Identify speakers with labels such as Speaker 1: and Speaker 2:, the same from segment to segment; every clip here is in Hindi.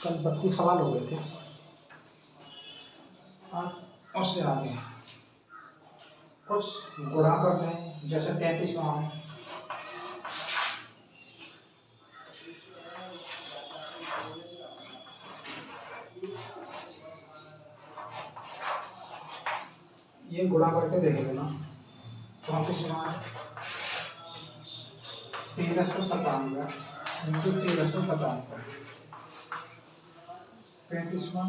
Speaker 1: कल 32 सवाल हो गए थे। आज उससे आगे कुछ गुणा कर रहे हैं, जैसे 33वां है। ये गुणा करके देख लेना। 34वां है 1397 इंटू 1397। 35वां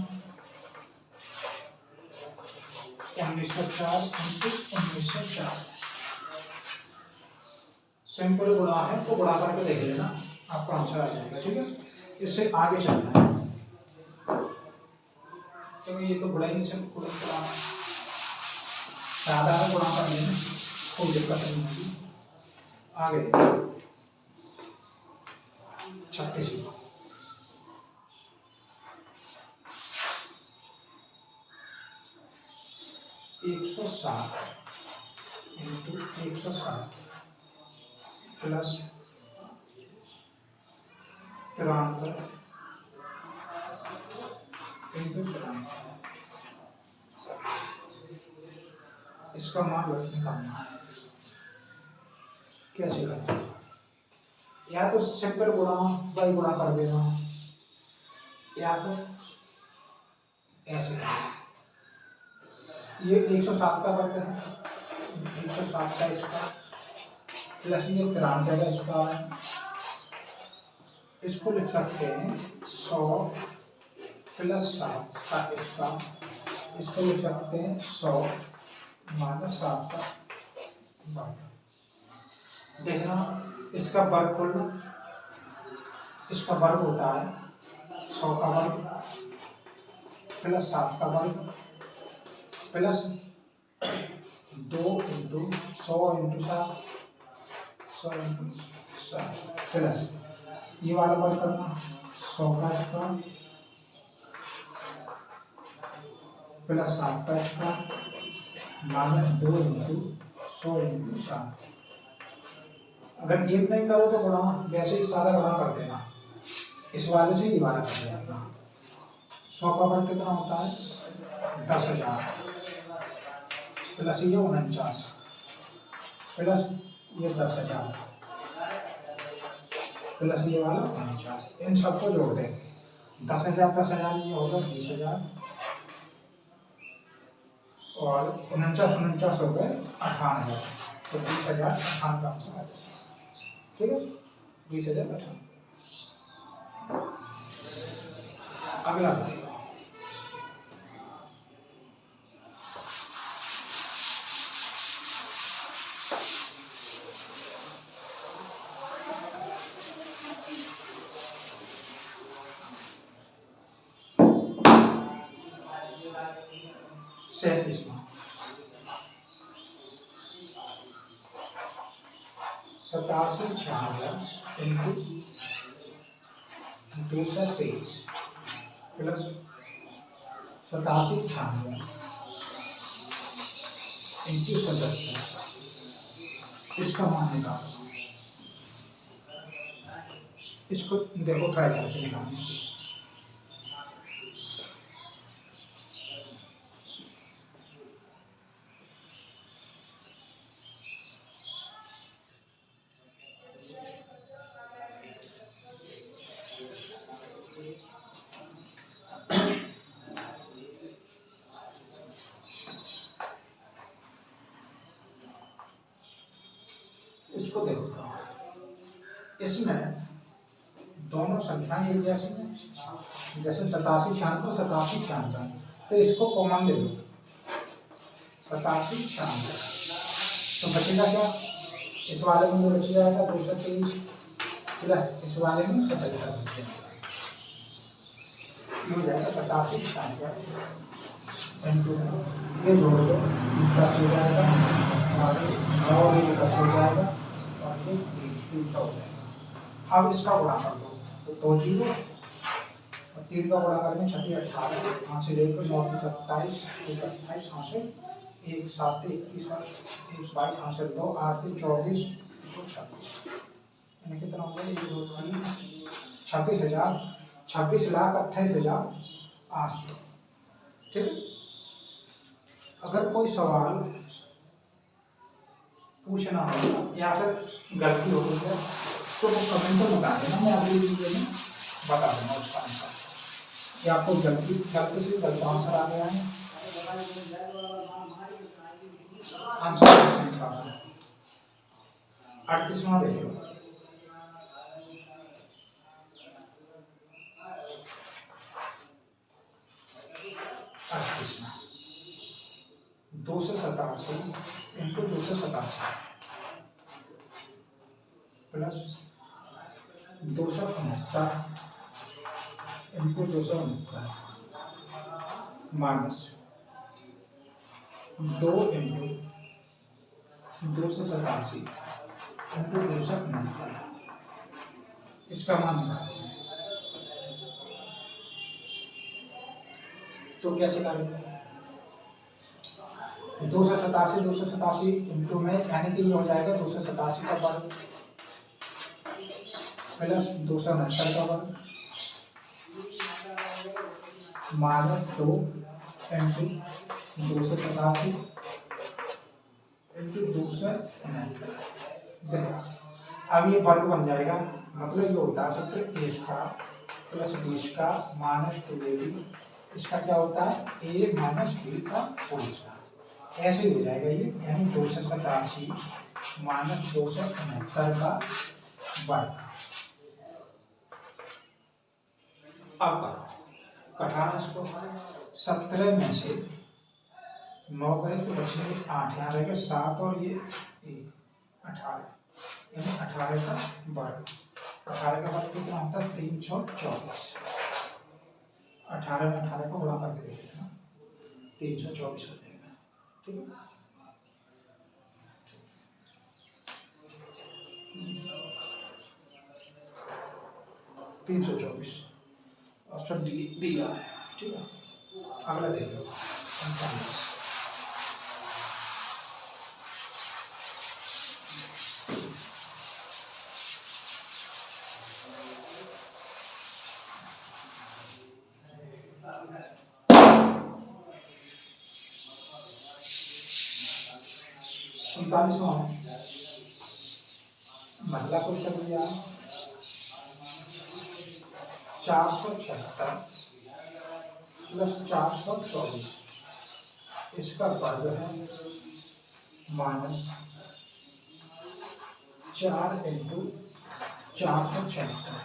Speaker 1: 1904 इंटू 1904। सिंपल गुणा है तो गुणा करके देख लेना, आपका आंसर आ जाएगा। ठीक है, इससे आगे चलना है। तो ये तो गुणा ही से साधारण गुणा कर लेना, कोई दिक्कत नहीं होगी। आगे 36 107 इंटू 107 प्लस 93 इंटू 93। इसका मान निकालना है। कैसे करना है? या तो सिंपल गुणा बाई गुणा कर देना, या फिर ऐसे करना। ये 107 का वर्ग है, 107 का इसका प्लस ये 93 का इसका है। इसको लिख सकते हैं 100 प्लस 7 का इसका। इसको लिख सकते हैं 100 माइनस 7 का वर्ग। देखना इसका वर्ग खोलना, इसका वर्ग होता है 100 का वर्ग प्लस 7 का वर्ग plus 2 into 100 into 7, 100 into 7 plus ये वाला वर्ग करना 100 का स्क्वायर प्लस 7 का स्क्वायर माइनस 2 इंटू 100 इंटू 7। अगर ये नहीं करो तो गुणा वैसे ही सादा गुणा कर देना, इस वाले से ही वाला कर देना। 100 का वर्ग कितना होता है 10,000 प्लस ये 49 प्लस ये 10,000 प्लस ये वाला 49। इन सबको जोड़ देंगे 10,000 10,000 ये होगा 20,000 और 49 हो गए 58। तो 20,000 58 का आंसर आ जाएगा। ठीक है, 20,058। अगला देखिए 37वां 87 इंटू 223 प्लस 87 इंटू 77। इसका मान निकालो। इसको देखो ट्राई करके निकालने की। इसको देखो तो इसमें दोनों संख्याएं एक जैसी हैं, जैसे 87 96 87 96। तो इसको कॉमन ले लो 87 96। तो बचेगा क्या, इस वाले में जो बच जाएगा 223 प्लस इस वाले में 77 हो जाएगा 87 96 इंटू ये जोड़ दो 10 हो जाएगा और ये 10 हो जाएगा और ये 300 हो जाएगा। अब इसका गुणा कर दो तो 2 जीरो और 3 का गुणा करने 36 18 यहाँ से लेकर 9 की 27 1 28 यहाँ से 1 7 21 और 1 22 यहाँ से 2 8 की 24 2 26 यानी कितना हो गया 1 2 3 26,000 26,28,800। ठीक है। अगर कोई सवाल पूछना होगा या फिर गलती हो गई है तो वो कमेंट में बता देना, मैं अगली वीडियो में बता दूंगा उसका आंसर। या आपको गलती से गलत आंसर आ गया है, आंसर नहीं लिखा था। 38वां देख लो। 38वां 287 into 287 plus 269 into 269 minus 2 into 287 into 269, इसका मान निकालते हैं। तो कैसे करेंगे? 287 इंटू में यानी कि ये हो जाएगा 287 का वर्ग प्लस 269 का वर्ग माइनस 2 इंटू 287 इंटू 269। देखो अब ये वर्ग बन जाएगा, मतलब ये होता है सूत्र A square plus B square minus 2ab, इसका क्या होता है a माइनस बी का होल स्क्वायर। ऐसे ही हो जाएगा ये, यानी 287 माइनस 269 का वर्ग। अब कटाना इसको, 17 में से 9 गए तो बचेंगे 8, यहाँ रहेगा 7 और ये 1 18, यानी 18 का वर्ग। 18 का वर्ग कितना होता है 324। 18 में 18 को गुणा करके देख लेना, 324 हो जाएगा। ठीक है। 324 ऑप्शन डी दिया है। ठीक है। अगला देख लो 45। महिला पुस्तक दिया 476 प्लस 424, इसका वर्ग है माइनस 4 इंटू 476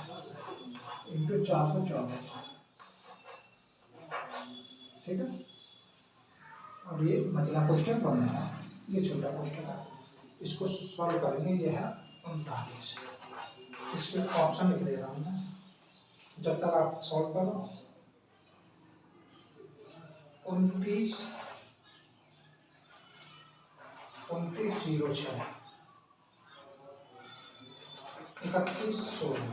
Speaker 1: इंटू 424। ठीक है। और ये मझला क्वेश्चन बनना है, ये छोटा क्वेश्चन है, इसको सॉल्व करेंगे। ये है 39। इसके ऑप्शन लिख दे रहा हूँ मैं, जब तक आप सॉल्व करो। 29 2906 3116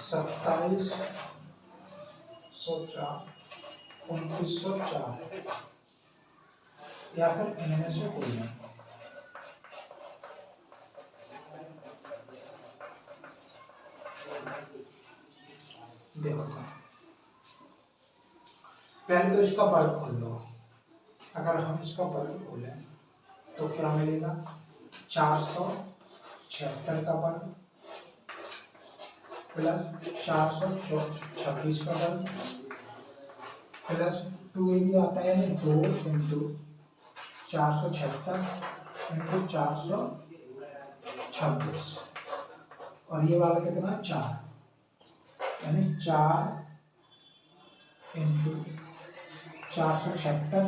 Speaker 1: 2704 2904 या फिर इनमें से कोई नहीं। देखो तो पहले तो इसका वर्ग खोल लो। अगर हम इसका वर्ग खोलें तो क्या मिलेगा 476 का वर्ग प्लस 426 का वर्ग प्लस 2a भी आता है, यानी 2 इंटू 476 इंटू 426 और ये वाला कितना 4, यानी 4 इंटू 476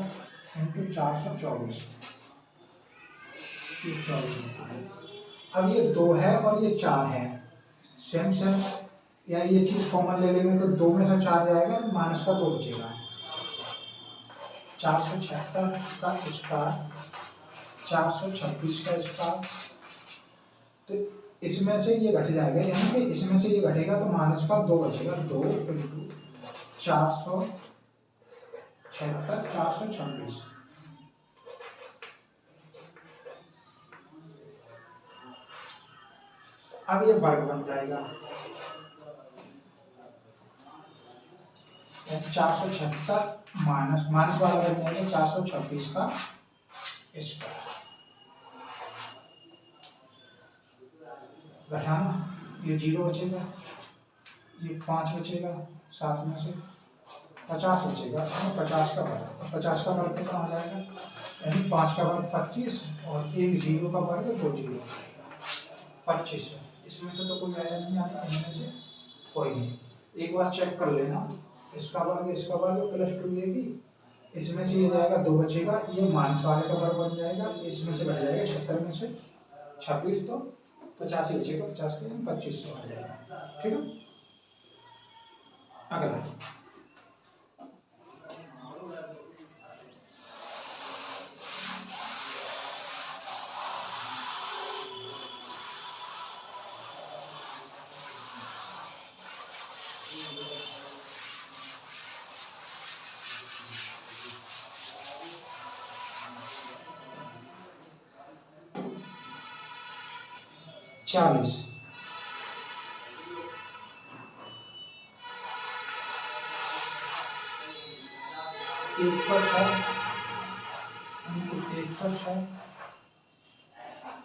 Speaker 1: इंटू 424, ये 24। अब ये 2 है और ये 4 है, सेम सेम, या ये चीज कॉमन ले लेंगे तो 2 में से 4 जाएगा, माइनस का 2 बचेगा। 476 का स्क्वायर 426 का स्क्वायर, तो इसमें से ये घट जाएगा, यानी कि इसमें से ये घटेगा तो माइनस का 2 बचेगा। 2 इंटू 476 426, अब ये वर्ग बन जाएगा 476 माइनस माइनस वाला बन जाएगा 426 का स्क्वायर। घटाना, ये 0 बचेगा, ये 5 बचेगा, 7 में से 50 बचेगा, 50 का वर्ग, 50 का वर्ग कितना हो जाएगा, यानी 5 का वर्ग 25 और एक 0 का वर्ग 2 0 25 है। इसमें से तो कोई आया नहीं, यानी इनमें से कोई नहीं। एक बार चेक कर लेना, इसका वर्ग प्लस 2 ये भी, इसमें से ये जाएगा 2 बचेगा, ये माइनस वाले का वर्ग बन जाएगा, इसमें से घट जाएगा 76 में से 26 तो 50 ही बचेगा, 50 के 2500 आ जाएगा। ठीक है, अगला 40 106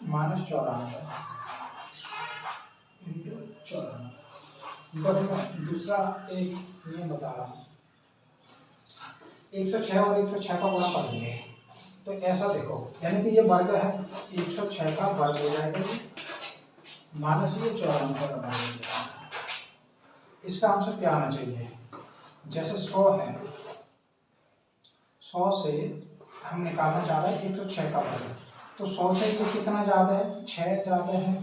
Speaker 1: माइनस 94 इंटू 94। दूसरा एक नियम बता रहा हूँ, 106 और 106 का गुणा करेंगे तो ऐसा देखो, यानी कि ये वर्ग है, 106 का वर्ग हो जाएगा माइनस ये 94 का वर्ग हो जाएगा। इसका आंसर क्या आना चाहिए, जैसे 100 है, 100 से हम निकालना चाह रहे हैं 106 का वर्ग, तो 100 से ये कितना ज़्यादा है, 6 ज़्यादा है,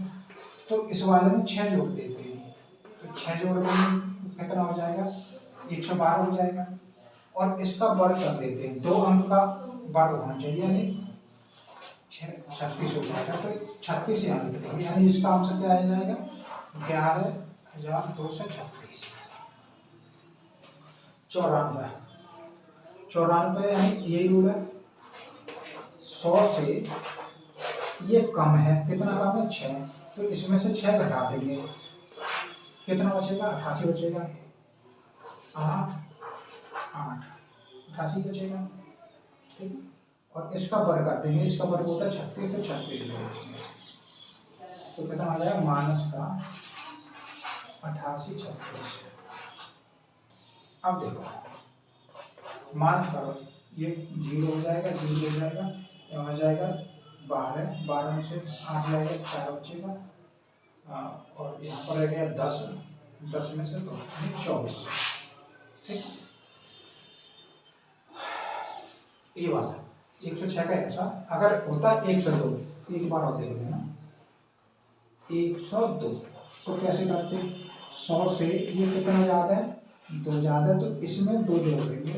Speaker 1: तो इस वाले में 6 जोड़ देते हैं, तो 6 जोड़ देंगे कितना हो जाएगा, 112 हो जाएगा, और इसका वर्ग कर देते हैं, 2 अंक का वर्ग होना चाहिए, यानी 36 हो जाएगा, तो 36 यहाँ लिख देंगे, यानी इसका आंसर क्या आ जाएगा, 11,236। 94 यानी यही रूल है, 100 से ये कम है, कितना कम है, 6, तो इसमें से 6 घटा देंगे, कितना बचेगा, 88 बचेगा, 8 88 बचेगा। ठीक, और इसका वर्ग कर देंगे, इसका वर्ग होता है 36, तो 36 ले लेंगे, तो कितना आ जाएगा, माइनस का 88 36। अब देखो माइनस करो, ये 0 हो जाएगा, 0 हो जाएगा, यहाँ आ जाएगा 12, 12 में से 8 जाएगा, 4 बचेगा, और यहाँ पर रह गया 10, 10 में से तो 24। ठीक, ये वाला 106 का ऐसा, अगर होता 102, एक बार और देख लेना, 102 तो कैसे करते, 100 से ये कितना ज़्यादा है, 2 ज़्यादा, तो इसमें 2 जोड़ देंगे,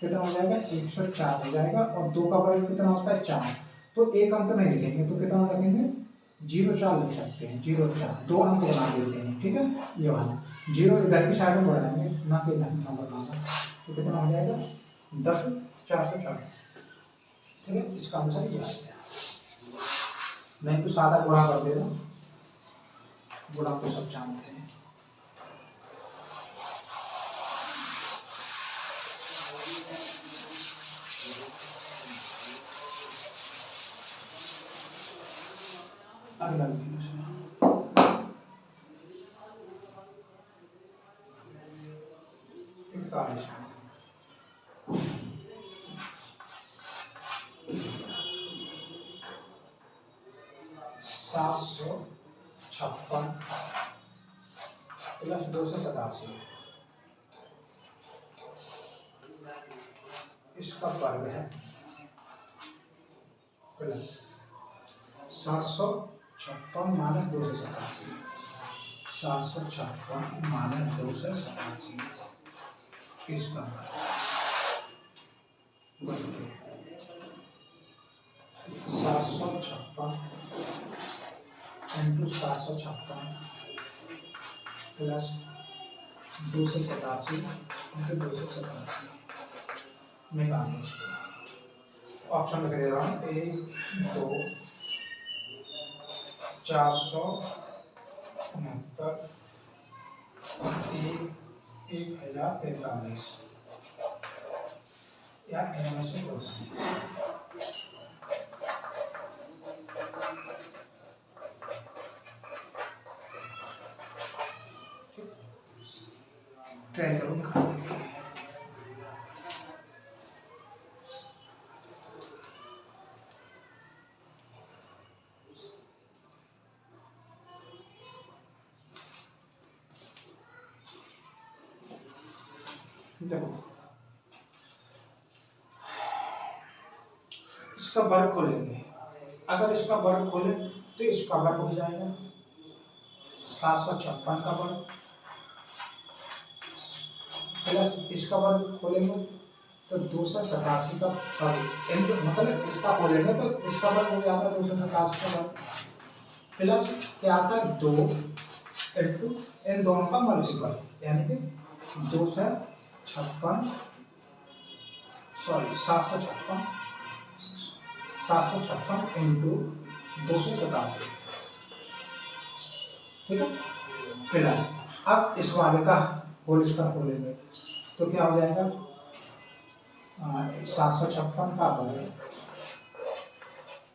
Speaker 1: कितना हो जाएगा, 104 हो जाएगा, और 2 का वर्ग कितना होता है, 4, तो एक अंक नहीं लिखेंगे, तो कितना रखेंगे, 04 लिख सकते हैं, 04, 2 अंक बना देते हैं। ठीक है, ये वाला 0 इधर की साइड में बढ़ाएंगे, ना कि इधर नंबर बनाना, तो कितना हो जाएगा, 10,404। ठीक है, इसका आंसर ये आ गया, नहीं तो सादा गुणा कर देना, गुणा तो सब जानते हैं। अगला 41 756 प्लस 287, इसका वर्ग है, प्लस 756 माइनस 287, 756 माइनस 287, इसका 756 इंटू 756 प्लस 287 इंटू 287 निकालना इसको, ऑप्शन लिख दे रहा हूँ, 1 2 469 1 1043 या इनमें से कोई नहीं। ट्राई करो निकालने के लिए। देखो इसका वर्ग खोलेंगे, अगर इसका वर्ग खोले तो इसका वर्ग हो जाएगा 756 का वर्ग, प्लस इसका वर्ग खोलेंगे तो 287 का, सॉरी मतलब इसका खोलेंगे तो इसका वर्ग हो जाता है 287 का वर्ग, प्लस क्या आता है 2 इंटू इन दोनों का मल्टीपल, यानी कि 256 सॉरी 756 इंटू 287, ठीक है। प्लस अब इस वाले का होल स्क्वायर खोलेंगे तो क्या हो जाएगा 756 का वर्ग,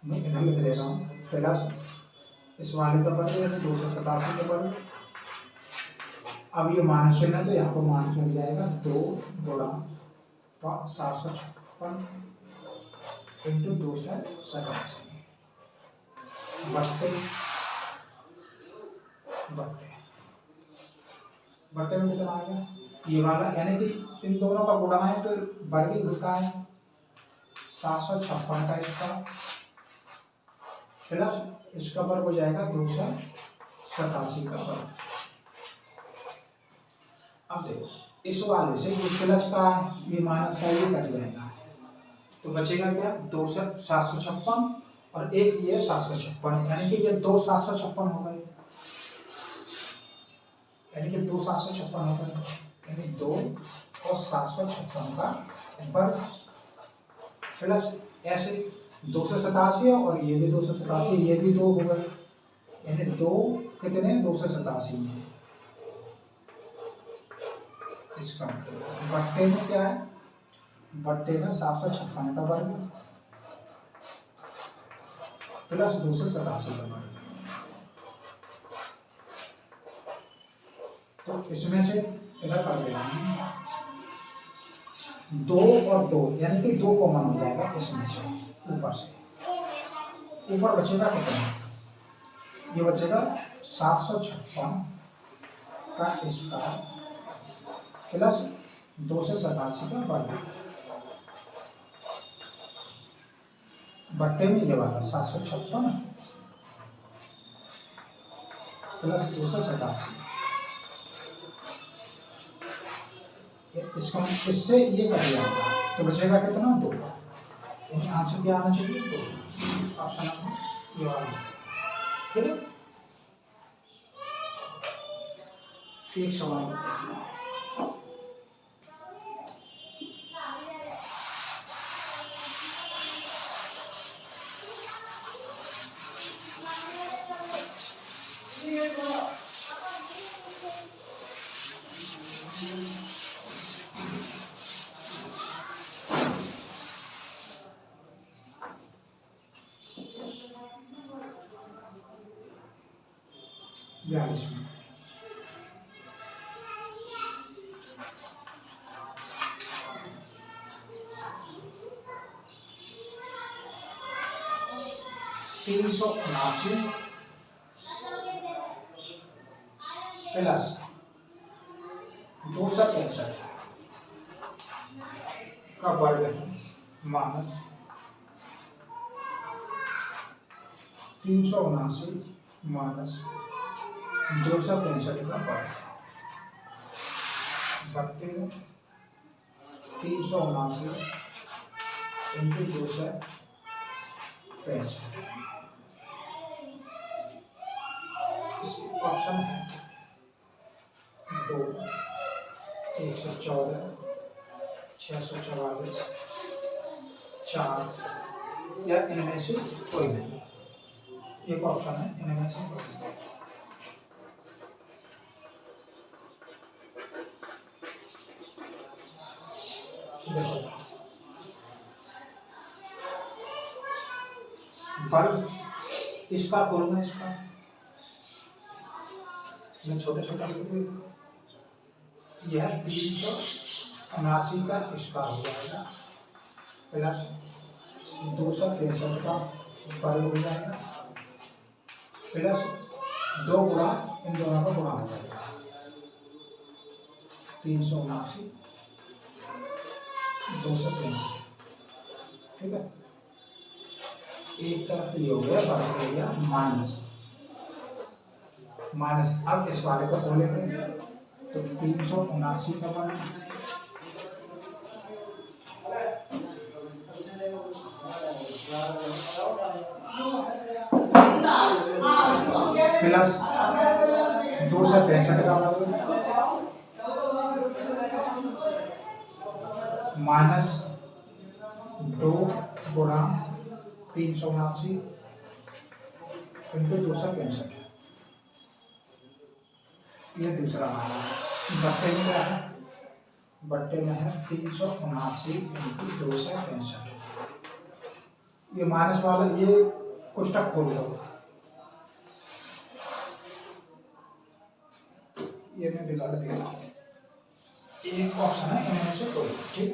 Speaker 1: मैं इधर लिख दे रहा हूँ, प्लस इस वाले का वर्ग यानी 287 का वर्ग। अब ये माइनस चिन्ह है तो यहाँ पर माइनस लग जाएगा 2 गुणा 756 इंटू 287 बट्टे बट्टे में कितना आ गया ये वाला, यानी कि इन दोनों का गुणा है तो वर्ग ही होता है 756 का इसका, प्लस इसका वर्ग हो जाएगा 287 का वर्ग। अब देखो इस वाले से ये प्लस का ये माइनस का ये कट जाएगा तो बचेगा क्या 756 और एक ये 756, यानी कि ये 2 756 हो गए, यानी कि 2 756 हो गए, यानी 2 और 756 का वर्ग, प्लस ऐसे 287 और ये भी 287, ये भी 2 हो गए, यानी 2 कितने 287 में। इसका बट्टे में क्या है, बट्टे में 756 का वर्ग प्लस 287 का वर्ग, तो इसमें से इधर कर देना 2 और 2, यानी कि 2 कॉमन हो जाएगा इसमें से, ऊपर से ऊपर बचेगा कितना, ये बचेगा 756 का स्क्वायर प्लस 287 का वर्ग, बट्टे में ये वाला 756 प्लस 287, इसका इससे ये कर दिया तो बचेगा कितना 2, यानी आंसर क्या आना चाहिए 2, ऑप्शन ये वाला, ठीक है। एक सवाल देख लो, में 379 प्लस 263 का वर्ग है माइनस 379 माइनस 263 का वर्ग बट्टे 379 इंटू 265, ऑप्शन है 2, 114, 644, 4 या इनमें से कोई नहीं, एक ऑप्शन है इनमें से कोई नहीं। देखो वर्ग इसका खोलना, इसका मैं छोटे छोटे यह 379 का स्क्वायर हो जाएगा प्लस 263 का वर्ग हो जाएगा प्लस 2 गुणा इन दोनों का गुणा हो जाएगा 379 263। ठीक है, एक तरफ ये हो गया वर्ग हो गया माइनस माइनस। अब इस वाले को खोलेंगे तो 379 का वर्ग प्लस 263 का वर्ग माइनस 2 गुणा 379 इंटू 263। ये दूसरा हमारा बट्टे में क्या है, बट्टे में है 379 इंटू 263। ये माइनस वाला ये कोष्टक खोल दो, ये मैं बिगाड़ दे रहा हूँ, एक ऑप्शन है इनमें से कोई। ठीक,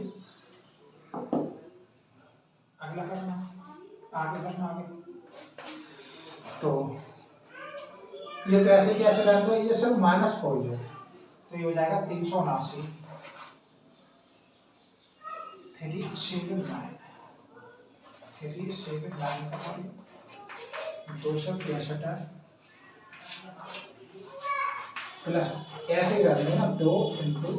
Speaker 1: अगला करना, आगे करना आगे। तो ये तो ऐसे कैसे रहने दो, ये सब माइनस खोल दो तो ये हो जाएगा 379 379 का 263 प्लस ऐसे ही रहने ना 2 इंटू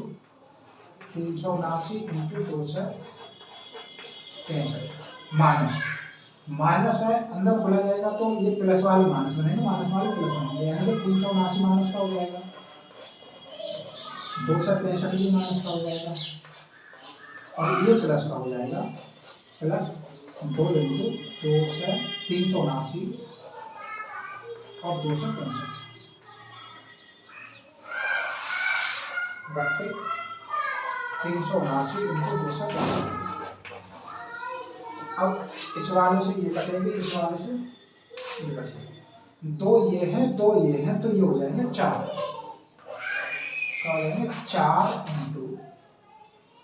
Speaker 1: 379 इंटू 263 माइनस माइनस है अंदर खुला जाएगा तो ये प्लस वाले माइनस बनेंगे, माइनस वाले प्लस बनेंगे, यानी कि 379 माइनस का हो जाएगा 263 भी माइनस का हो जाएगा और ये प्लस का हो जाएगा प्लस 2 इंटू 379 और 263 बटे 379 इंटू 263। अब इस वाले से ये कटेंगे, इस वाले से ये कटेंगे, 2 ये हैं 2 ये हैं तो ये हो जाएंगे 4, क्या हो जाएंगे 4 इंटू,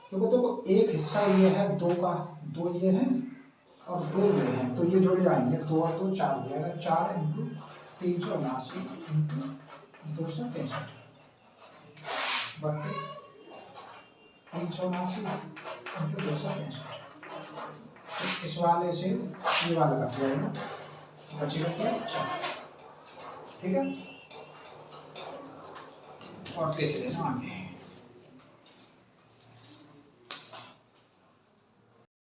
Speaker 1: क्योंकि देखो एक हिस्सा ये है 2 का, 2 ये है और 2 ये हैं तो ये जुड़ जाएंगे, 2 और 2 4 हो जाएगा, 4 इंटू 379 इंटू 263 बटे 379 इंटू 263। इस वाले से ये वाला कट जाएगा, बचेगा क्या 4। ठीक है, और देख लेना आगे।